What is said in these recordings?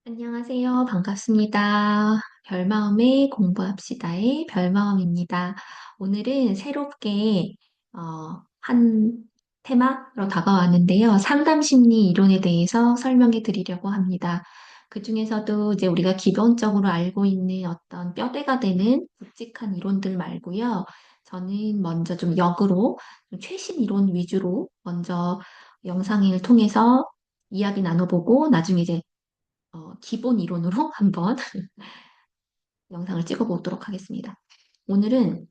안녕하세요. 반갑습니다. 별마음의 공부합시다의 별마음입니다. 오늘은 새롭게 한 테마로 다가왔는데요. 상담 심리 이론에 대해서 설명해 드리려고 합니다. 그중에서도 이제 우리가 기본적으로 알고 있는 어떤 뼈대가 되는 굵직한 이론들 말고요. 저는 먼저 좀 역으로 좀 최신 이론 위주로 먼저 영상을 통해서 이야기 나눠보고 나중에 이제 기본 이론으로 한번 영상을 찍어보도록 하겠습니다. 오늘은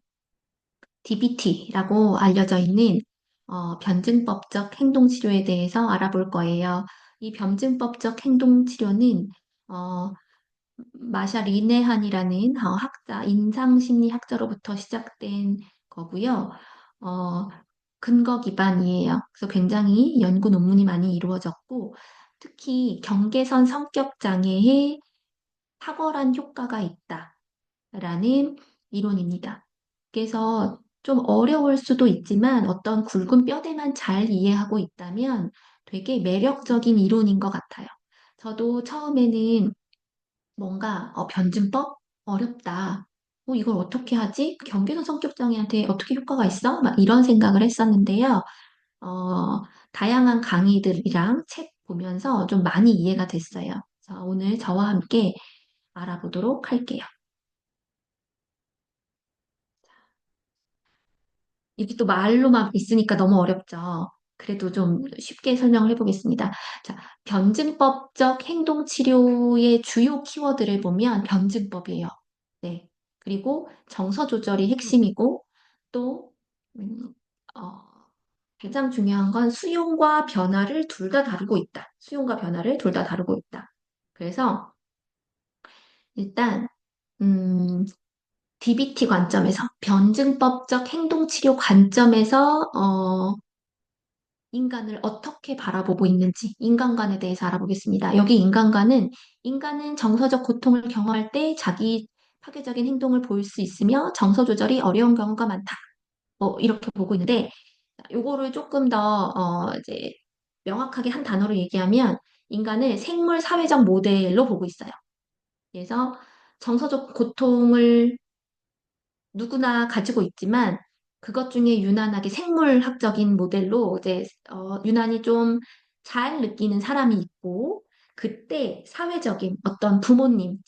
DBT라고 알려져 있는 변증법적 행동치료에 대해서 알아볼 거예요. 이 변증법적 행동치료는 어, 마샤 리네한이라는 학자, 인상심리학자로부터 시작된 거고요. 어, 근거 기반이에요. 그래서 굉장히 연구 논문이 많이 이루어졌고, 특히 경계선 성격 장애의 탁월한 효과가 있다라는 이론입니다. 그래서 좀 어려울 수도 있지만 어떤 굵은 뼈대만 잘 이해하고 있다면 되게 매력적인 이론인 것 같아요. 저도 처음에는 뭔가 변증법 어렵다. 이걸 어떻게 하지? 경계선 성격 장애한테 어떻게 효과가 있어? 막 이런 생각을 했었는데요. 다양한 강의들이랑 책 보면서 좀 많이 이해가 됐어요. 자, 오늘 저와 함께 알아보도록 할게요. 이게 또 말로만 있으니까 너무 어렵죠. 그래도 좀 쉽게 설명을 해보겠습니다. 자, 변증법적 행동치료의 주요 키워드를 보면 변증법이에요. 네. 그리고 정서 조절이 핵심이고 또 음, 어, 가장 중요한 건 수용과 변화를 둘 다 다루고 있다. 수용과 변화를 둘 다 다루고 있다. 그래서 일단 DBT 관점에서 변증법적 행동치료 관점에서 인간을 어떻게 바라보고 있는지 인간관에 대해서 알아보겠습니다. 여기 인간은 정서적 고통을 경험할 때 자기 파괴적인 행동을 보일 수 있으며 정서 조절이 어려운 경우가 많다. 이렇게 보고 있는데 요거를 조금 더 이제 명확하게 한 단어로 얘기하면 인간을 생물 사회적 모델로 보고 있어요. 그래서 정서적 고통을 누구나 가지고 있지만 그것 중에 유난하게 생물학적인 모델로 이제 유난히 좀 잘 느끼는 사람이 있고 그때 사회적인 어떤 부모님,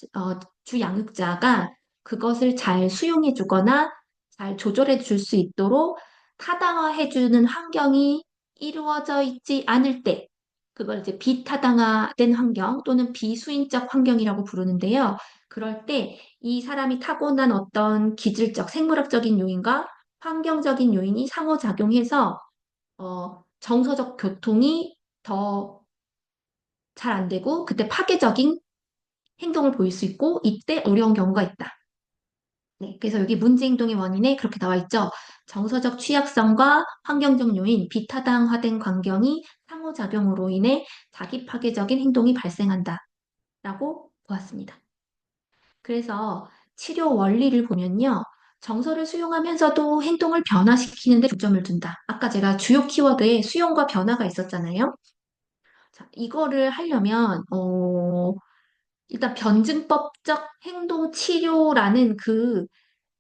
주 양육자가 그것을 잘 수용해 주거나 잘 조절해 줄 수 있도록 타당화해 주는 환경이 이루어져 있지 않을 때 그걸 이제 비타당화된 환경 또는 비수인적 환경이라고 부르는데요. 그럴 때 이 사람이 타고난 어떤 기질적, 생물학적인 요인과 환경적인 요인이 상호작용해서 정서적 교통이 더 잘 안 되고 그때 파괴적인 행동을 보일 수 있고 이때 어려운 경우가 있다. 네, 그래서 여기 문제 행동의 원인에 그렇게 나와 있죠. 정서적 취약성과 환경적 요인, 비타당화된 환경이 상호작용으로 인해 자기 파괴적인 행동이 발생한다라고 보았습니다. 그래서 치료 원리를 보면요. 정서를 수용하면서도 행동을 변화시키는 데 중점을 둔다. 아까 제가 주요 키워드에 수용과 변화가 있었잖아요. 자, 이거를 하려면, 일단 변증법적 행동 치료라는 그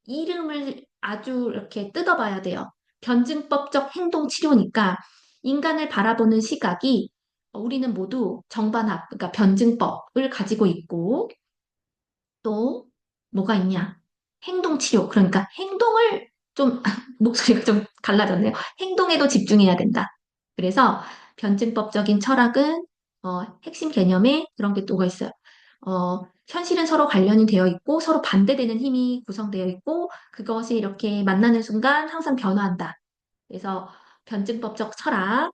이름을 아주 이렇게 뜯어봐야 돼요. 변증법적 행동 치료니까 인간을 바라보는 시각이 우리는 모두 정반합, 그러니까 변증법을 가지고 있고, 또 뭐가 있냐? 행동 치료. 그러니까 행동을 좀 목소리가 좀 갈라졌네요. 행동에도 집중해야 된다. 그래서 변증법적인 철학은 핵심 개념에 그런 게 또가 있어요. 현실은 서로 관련이 되어 있고 서로 반대되는 힘이 구성되어 있고 그것이 이렇게 만나는 순간 항상 변화한다. 그래서 변증법적 철학과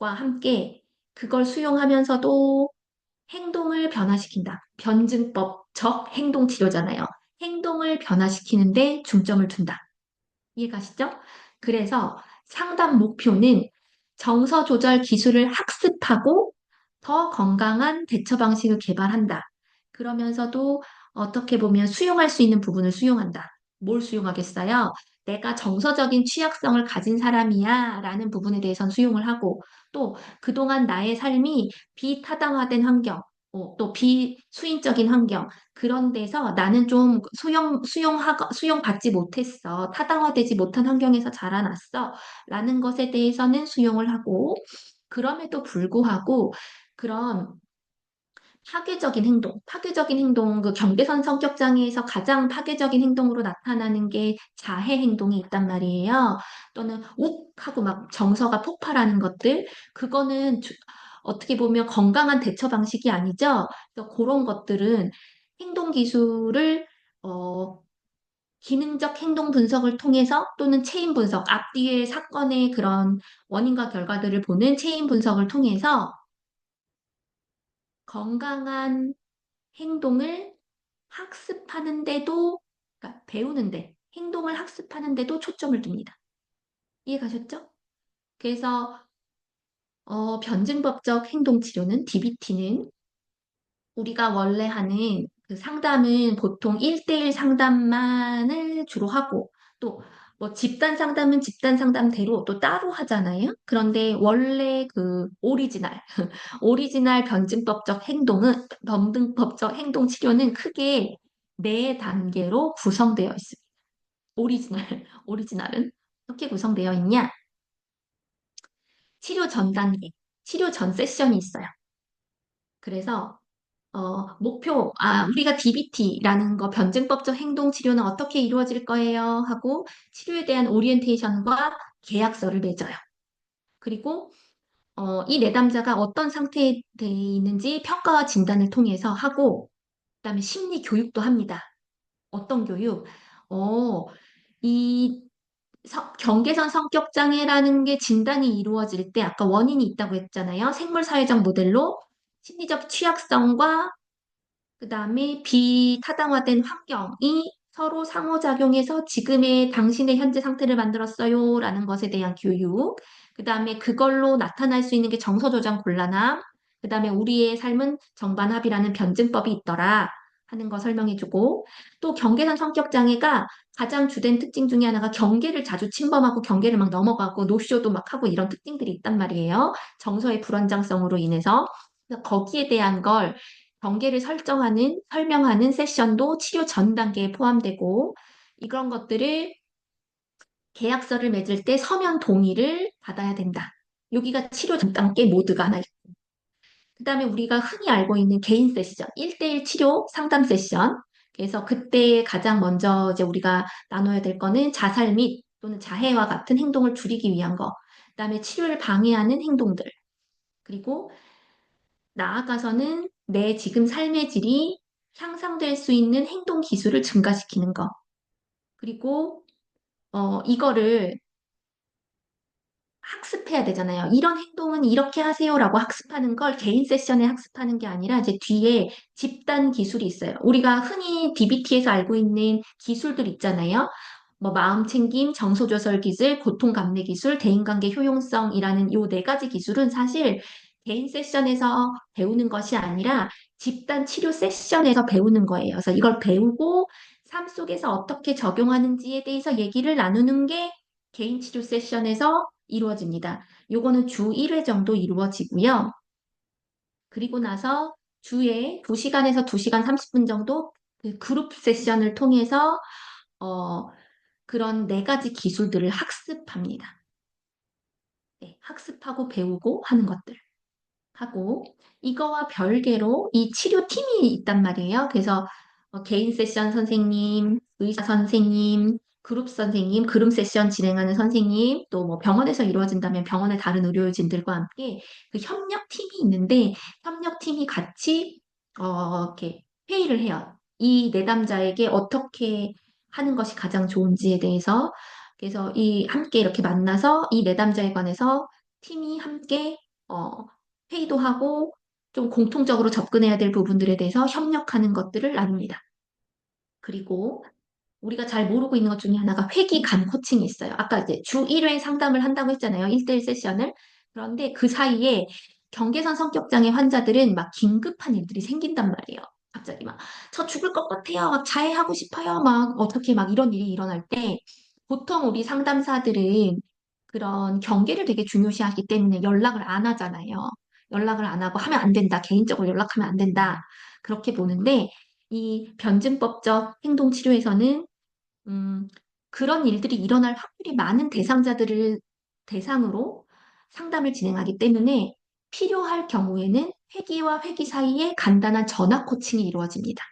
함께 그걸 수용하면서도 행동을 변화시킨다. 변증법적 행동 치료잖아요. 행동을 변화시키는데 중점을 둔다. 이해가시죠? 그래서 상담 목표는 정서 조절 기술을 학습하고 더 건강한 대처 방식을 개발한다. 그러면서도 어떻게 보면 수용할 수 있는 부분을 수용한다. 뭘 수용하겠어요? 내가 정서적인 취약성을 가진 사람이야 라는 부분에 대해선 수용을 하고 또 그동안 나의 삶이 비타당화된 환경, 또 비수인적인 환경, 그런 데서 나는 좀 수용받지 못했어. 타당화되지 못한 환경에서 자라났어. 라는 것에 대해서는 수용을 하고, 그럼에도 불구하고, 그런 파괴적인 행동, 그 경계선 성격 장애에서 가장 파괴적인 행동으로 나타나는 게 자해 행동이 있단 말이에요. 또는 욱 하고 막 정서가 폭발하는 것들. 그거는 어떻게 보면 건강한 대처 방식이 아니죠. 그래서 그런 것들은 행동 기술을 어, 기능적 행동 분석을 통해서 또는 체인 분석, 앞뒤의 사건의 그런 원인과 결과들을 보는 체인 분석을 통해서 건강한 행동을 학습하는데도, 그러니까 배우는데, 행동을 학습하는데도 초점을 둡니다. 이해 가셨죠? 그래서 변증법적 행동치료는, DBT는 우리가 원래 하는 그 상담은 보통 1대1 상담만을 주로 하고, 또 뭐 집단 상담은 집단 상담대로 또 따로 하잖아요. 그런데 원래 그 오리지널 변증법적 행동 치료는 크게 네 단계로 구성되어 있습니다. 오리지널은 어떻게 구성되어 있냐? 치료 전 단계, 치료 전 세션이 있어요. 그래서 우리가 DBT라는 거, 변증법적 행동 치료는 어떻게 이루어질 거예요? 하고 치료에 대한 오리엔테이션과 계약서를 맺어요. 그리고 이 내담자가 어떤 상태에 돼 있는지 평가와 진단을 통해서 하고, 그다음에 심리 교육도 합니다. 어떤 교육? 어, 이 경계선 성격 장애라는 게 진단이 이루어질 때 아까 원인이 있다고 했잖아요. 생물사회적 모델로 심리적 취약성과 그다음에 비타당화된 환경이 서로 상호작용해서 지금의 당신의 현재 상태를 만들었어요. 라는 것에 대한 교육. 그다음에 그걸로 나타날 수 있는 게 정서조장 곤란함. 그다음에 우리의 삶은 정반합이라는 변증법이 있더라. 하는 거 설명해주고. 또 경계선 성격 장애가 가장 주된 특징 중에 하나가 경계를 자주 침범하고 경계를 막 넘어가고 노쇼도 막 하고 이런 특징들이 있단 말이에요. 정서의 불안정성으로 인해서. 그래서 거기에 대한 걸 경계를 설명하는 세션도 치료 전 단계에 포함되고, 이런 것들을 계약서를 맺을 때 서면 동의를 받아야 된다. 여기가 치료 전 단계 모드가 하나 있고. 그 다음에 우리가 흔히 알고 있는 개인 세션, 1대1 치료 상담 세션. 그래서 그때 가장 먼저 이제 우리가 나눠야 될 거는 자살 및 또는 자해와 같은 행동을 줄이기 위한 거. 그 다음에 치료를 방해하는 행동들. 그리고 나아가서는 내 지금 삶의 질이 향상될 수 있는 행동 기술을 증가시키는 거. 그리고 이거를 학습해야 되잖아요. 이런 행동은 이렇게 하세요라고 학습하는 걸 개인 세션에 학습하는 게 아니라 이제 뒤에 집단 기술이 있어요. 우리가 흔히 DBT에서 알고 있는 기술들 있잖아요. 뭐 마음 챙김, 정서 조절 기술, 고통 감내 기술, 대인관계 효용성이라는 요 네 가지 기술은 사실 개인 세션에서 배우는 것이 아니라 집단 치료 세션에서 배우는 거예요. 그래서 이걸 배우고 삶 속에서 어떻게 적용하는지에 대해서 얘기를 나누는 게 개인 치료 세션에서 이루어집니다. 요거는 주 1회 정도 이루어지고요. 그리고 나서 주에 2시간에서 2시간 30분 정도 그 그룹 세션을 통해서 어, 그런 네 가지 기술들을 학습합니다. 네, 학습하고 배우고 하는 것들 하고, 이거와 별개로 이 치료팀이 있단 말이에요. 그래서 개인 세션 선생님, 의사 선생님, 그룹 선생님, 그룹 세션 진행하는 선생님, 또 뭐 병원에서 이루어진다면 병원의 다른 의료진들과 함께 그 협력팀이 있는데, 협력팀이 같이 이렇게 회의를 해요. 이 내담자에게 어떻게 하는 것이 가장 좋은지에 대해서. 그래서 함께 이렇게 만나서 이 내담자에 관해서 팀이 함께 어, 회의도 하고 좀 공통적으로 접근해야 될 부분들에 대해서 협력하는 것들을 나눕니다. 그리고 우리가 잘 모르고 있는 것 중에 하나가 회기간 코칭이 있어요. 아까 이제 주 1회 상담을 한다고 했잖아요. 1대1 세션을. 그런데 그 사이에 경계선 성격장애 환자들은 막 긴급한 일들이 생긴단 말이에요. 갑자기 막, 저 죽을 것 같아요. 막 자해하고 싶어요. 막 어떻게 막 이런 일이 일어날 때 보통 우리 상담사들은 그런 경계를 되게 중요시하기 때문에 연락을 안 하잖아요. 연락을 안 하고 하면 안 된다. 개인적으로 연락하면 안 된다. 그렇게 보는데 이 변증법적 행동치료에서는 음, 그런 일들이 일어날 확률이 많은 대상자들을 대상으로 상담을 진행하기 때문에 필요할 경우에는 회기와 회기 사이에 간단한 전화 코칭이 이루어집니다.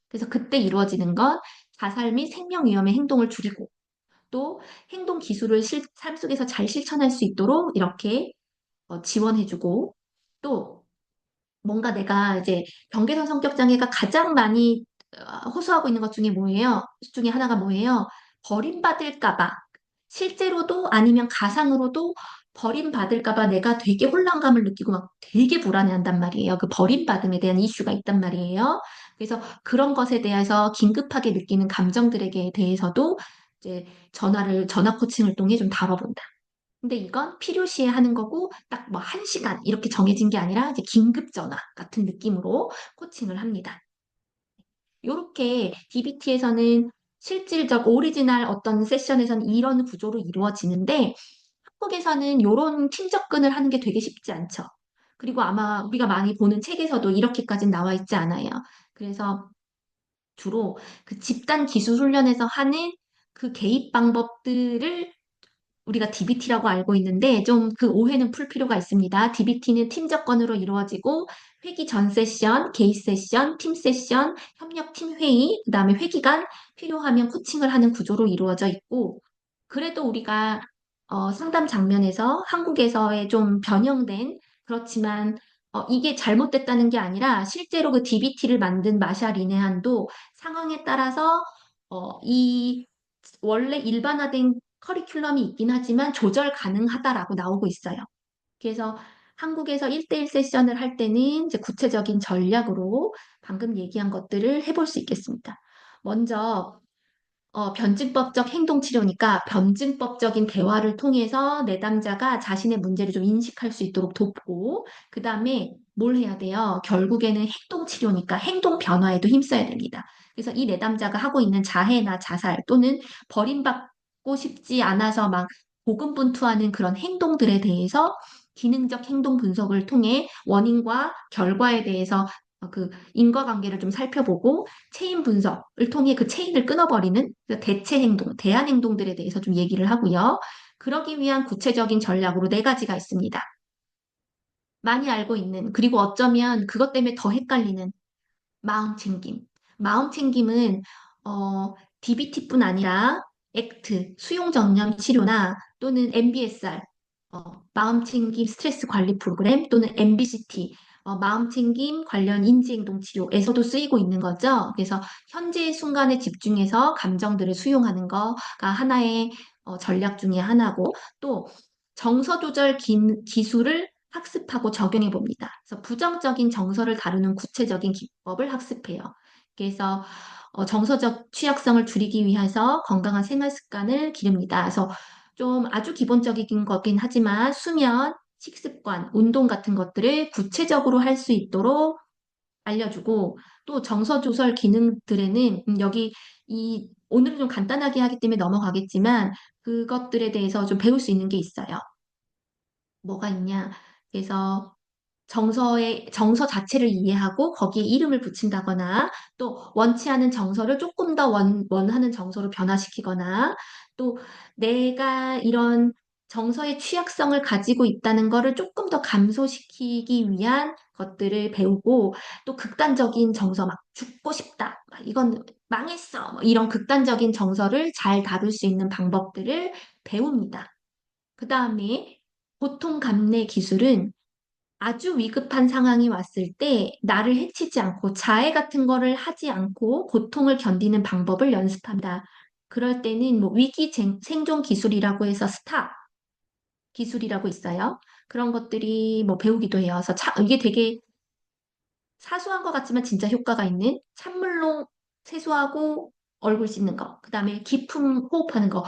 그래서 그때 이루어지는 건 자살 및 생명 위험의 행동을 줄이고 또 행동 기술을 삶 속에서 잘 실천할 수 있도록 이렇게 지원해주고 또 뭔가 내가 이제 경계선 성격 장애가 가장 많이 호소하고 있는 것 중에 뭐예요? 중에 하나가 뭐예요? 버림받을까 봐. 실제로도 아니면 가상으로도 버림받을까 봐 내가 되게 혼란감을 느끼고 막 되게 불안해한단 말이에요. 그 버림받음에 대한 이슈가 있단 말이에요. 그래서 그런 것에 대해서 긴급하게 느끼는 감정들에게 대해서도 이제 전화 코칭을 통해 좀 다뤄본다. 근데 이건 필요시에 하는 거고 딱 뭐 한 시간 이렇게 정해진 게 아니라 이제 긴급 전화 같은 느낌으로 코칭을 합니다. 이렇게 DBT에서는 실질적 오리지널 어떤 세션에서는 이런 구조로 이루어지는데 한국에서는 이런 팀 접근을 하는 게 되게 쉽지 않죠. 그리고 아마 우리가 많이 보는 책에서도 이렇게까지 나와 있지 않아요. 그래서 주로 그 집단 기술 훈련에서 하는 그 개입 방법들을 우리가 DBT라고 알고 있는데 좀 그 오해는 풀 필요가 있습니다. DBT는 팀 접근으로 이루어지고 회기 전 세션, 개인 세션, 팀 세션, 협력 팀 회의, 그다음에 회기간 필요하면 코칭을 하는 구조로 이루어져 있고 그래도 우리가 상담 장면에서 한국에서의 좀 변형된 그렇지만 이게 잘못됐다는 게 아니라 실제로 그 DBT를 만든 마샤 리네한도 상황에 따라서 이 원래 일반화된 커리큘럼이 있긴 하지만 조절 가능하다라고 나오고 있어요. 그래서 한국에서 1대1 세션을 할 때는 이제 구체적인 전략으로 방금 얘기한 것들을 해볼 수 있겠습니다. 먼저 변증법적 행동 치료니까 변증법적인 대화를 통해서 내담자가 자신의 문제를 좀 인식할 수 있도록 돕고, 그 다음에 뭘 해야 돼요? 결국에는 행동 치료니까 행동 변화에도 힘써야 됩니다. 그래서 이 내담자가 하고 있는 자해나 자살 또는 버림받고 싶지 않아서 막 고군분투하는 그런 행동들에 대해서 기능적 행동 분석을 통해 원인과 결과에 대해서 그 인과관계를 좀 살펴보고 체인 분석을 통해 그 체인을 끊어버리는 그 대체 행동, 대안 행동들에 대해서 좀 얘기를 하고요. 그러기 위한 구체적인 전략으로 네 가지가 있습니다. 많이 알고 있는, 그리고 어쩌면 그것 때문에 더 헷갈리는 마음 챙김. 마음 챙김은 DBT뿐 아니라 액트, 수용 전념 치료나 또는 MBSR, 마음 챙김 스트레스 관리 프로그램 또는 MBCT, 마음 챙김 관련 인지행동 치료에서도 쓰이고 있는 거죠. 그래서 현재의 순간에 집중해서 감정들을 수용하는 거가 하나의 전략 중에 하나고 또 정서 조절 기술을 학습하고 적용해 봅니다. 그래서 부정적인 정서를 다루는 구체적인 기법을 학습해요. 그래서 정서적 취약성을 줄이기 위해서 건강한 생활 습관을 기릅니다. 그래서 좀 아주 기본적인 거긴 하지만 수면, 식습관, 운동 같은 것들을 구체적으로 할 수 있도록 알려주고 또 정서 조절 기능들에는 여기 이 오늘은 좀 간단하게 하기 때문에 넘어가겠지만 그것들에 대해서 좀 배울 수 있는 게 있어요. 뭐가 있냐? 그래서 정서 자체를 이해하고 거기에 이름을 붙인다거나 또 원치 않은 정서를 조금 더 원하는 정서로 변화시키거나 또 내가 이런 정서의 취약성을 가지고 있다는 거를 조금 더 감소시키기 위한 것들을 배우고 또 극단적인 정서 막 죽고 싶다. 막 이건 망했어. 뭐 이런 극단적인 정서를 잘 다룰 수 있는 방법들을 배웁니다. 그 다음에 고통 감내 기술은 아주 위급한 상황이 왔을 때 나를 해치지 않고 자해 같은 거를 하지 않고 고통을 견디는 방법을 연습한다. 그럴 때는 뭐 위기 생존 기술이라고 해서 스탑 기술이라고 있어요. 그런 것들이 뭐 배우기도 해요. 그래서 이게 되게 사소한 것 같지만 진짜 효과가 있는 찬물로 세수하고 얼굴 씻는 거. 그다음에 깊은 호흡하는 거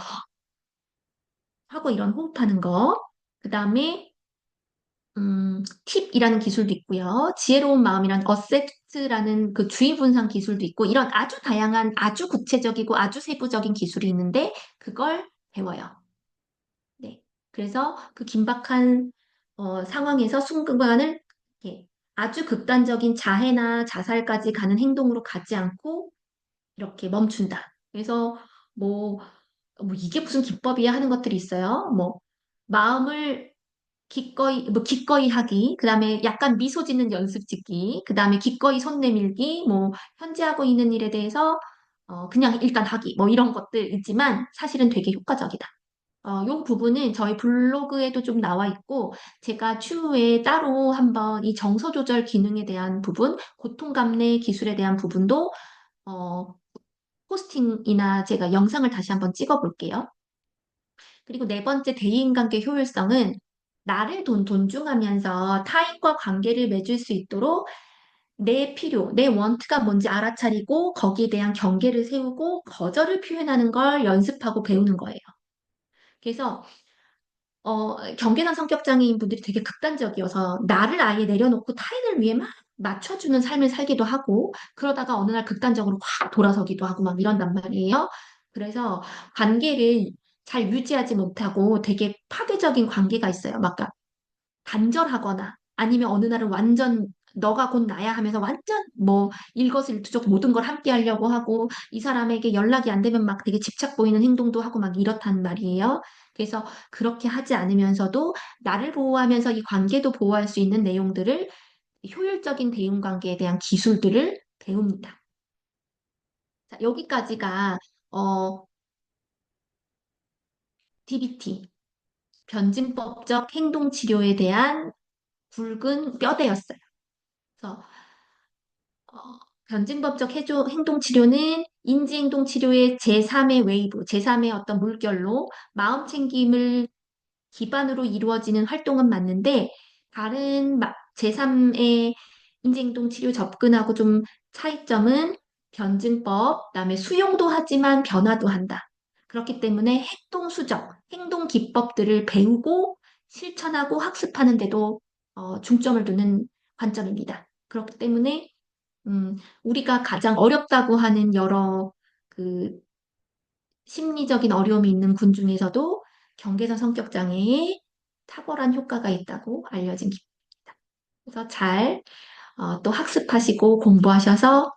하고 이런 호흡하는 거. 그다음에 팁이라는 기술도 있고요. 지혜로운 마음이란 어셉트라는 그 주의 분산 기술도 있고, 이런 아주 다양한, 아주 구체적이고 아주 세부적인 기술이 있는데, 그걸 배워요. 네. 그래서 그 긴박한 상황에서 순간을 이렇게 아주 극단적인 자해나 자살까지 가는 행동으로 가지 않고 이렇게 멈춘다. 그래서 뭐, 뭐 이게 무슨 기법이야 하는 것들이 있어요. 뭐 마음을 기꺼이 하기, 그 다음에 약간 미소 짓는 연습 짓기, 그 다음에 기꺼이 손 내밀기, 뭐 현재 하고 있는 일에 대해서 그냥 일단 하기, 뭐 이런 것들 있지만 사실은 되게 효과적이다. 요 부분은 저희 블로그에도 좀 나와 있고, 제가 추후에 따로 한번 이 정서 조절 기능에 대한 부분, 고통 감내 기술에 대한 부분도, 어, 포스팅이나 제가 영상을 다시 한번 찍어 볼게요. 그리고 네 번째 대인관계 효율성은 나를 존중하면서 타인과 관계를 맺을 수 있도록 내 필요, 내 원트가 뭔지 알아차리고 거기에 대한 경계를 세우고 거절을 표현하는 걸 연습하고 배우는 거예요. 그래서 경계선 성격 장애인 분들이 되게 극단적이어서 나를 아예 내려놓고 타인을 위해 막 맞춰주는 삶을 살기도 하고 그러다가 어느 날 극단적으로 확 돌아서기도 하고 막 이런단 말이에요. 그래서 관계를 잘 유지하지 못하고 되게 파괴적인 관계가 있어요. 막 단절하거나 아니면 어느 날은 완전 너가 곧 나야 하면서 완전 뭐 일거수일투족 모든 걸 함께 하려고 하고 이 사람에게 연락이 안 되면 막 되게 집착 보이는 행동도 하고 막 이렇단 말이에요. 그래서 그렇게 하지 않으면서도 나를 보호하면서 이 관계도 보호할 수 있는 내용들을 효율적인 대인 관계에 대한 기술들을 배웁니다. 자, 여기까지가 어, DBT, 변증법적 행동치료에 대한 굵은 뼈대였어요. 그래서 어, 변증법적 행동치료는 인지행동치료의 제3의 웨이브, 제3의 어떤 물결로 마음 챙김을 기반으로 이루어지는 활동은 맞는데 다른 제3의 인지행동치료 접근하고 좀 차이점은 변증법, 그다음에 수용도 하지만 변화도 한다. 그렇기 때문에 행동수정, 행동기법들을 배우고 실천하고 학습하는 데도 중점을 두는 관점입니다. 그렇기 때문에 우리가 가장 어렵다고 하는 여러 그 심리적인 어려움이 있는 군 중에서도 경계선 성격 장애에 탁월한 효과가 있다고 알려진 기입니다. 그래서 잘 또 학습하시고 공부하셔서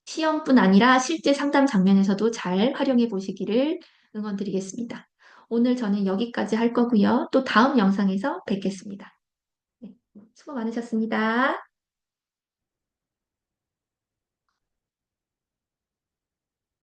시험뿐 아니라 실제 상담 장면에서도 잘 활용해 보시기를 응원드리겠습니다. 오늘 저는 여기까지 할 거고요. 또 다음 영상에서 뵙겠습니다. 네, 수고 많으셨습니다.